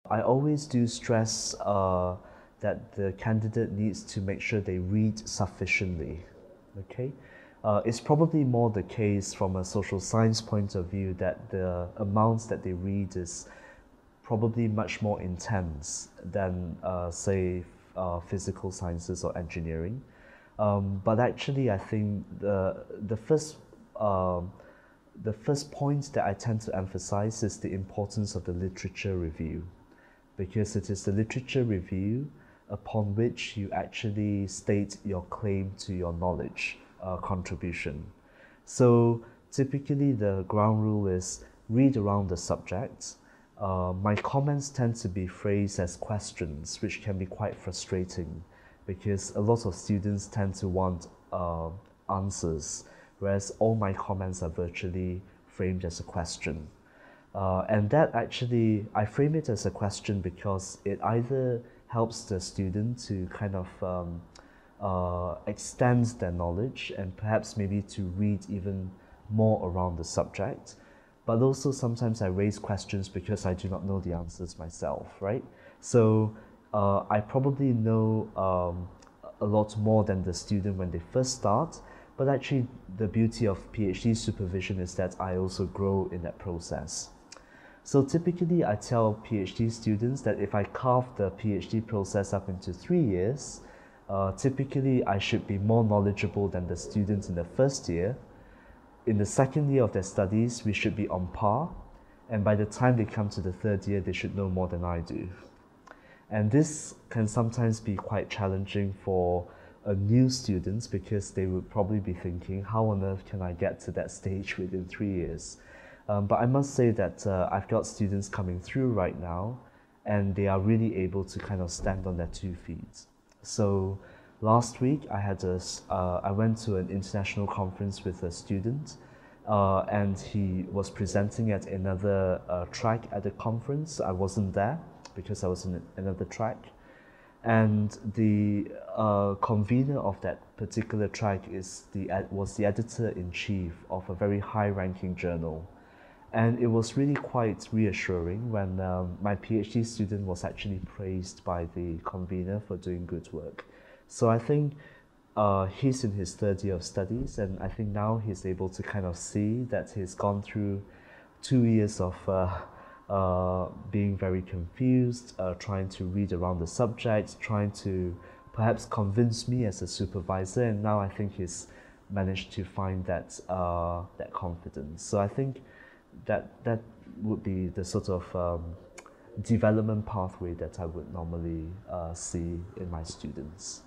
I always do stress that the candidate needs to make sure they read sufficiently. Okay, it's probably more the case from a social science point of view that the amounts that they read is probably much more intense than, say, physical sciences or engineering. But actually, I think um, the first point that I tend to emphasize is the importance of the literature review, because it is the literature review upon which you actually state your claim to your knowledge contribution. So typically, the ground rule is read around the subject. My comments tend to be phrased as questions, which can be quite frustrating because a lot of students tend to want answers, whereas all my comments are virtually framed as a question. And that actually, I frame it as a question because it either helps the student to kind of extend their knowledge and perhaps maybe to read even more around the subject. But also sometimes I raise questions because I do not know the answers myself, right? So I probably know a lot more than the student when they first start, but actually the beauty of PhD supervision is that I also grow in that process. So typically I tell PhD students that if I carve the PhD process up into 3 years, typically I should be more knowledgeable than the students in the first year. In the second year of their studies, we should be on par, and by the time they come to the third year, they should know more than I do. And this can sometimes be quite challenging for new students because they would probably be thinking, how on earth can I get to that stage within 3 years? But I must say that I've got students coming through right now, and they are really able to kind of stand on their 2 feet. So last week I went to an international conference with a student, and he was presenting at another track at the conference. I wasn't there because I was in another track. And the convener of that particular track was the editor-in-chief of a very high-ranking journal. And it was really quite reassuring when my PhD student was actually praised by the convener for doing good work. So I think he's in his third year of studies, and I think now he's able to kind of see that he's gone through 2 years of being very confused, trying to read around the subject, trying to perhaps convince me as a supervisor, and now I think he's managed to find that confidence. So I think that would be the sort of development pathway that I would normally see in my students.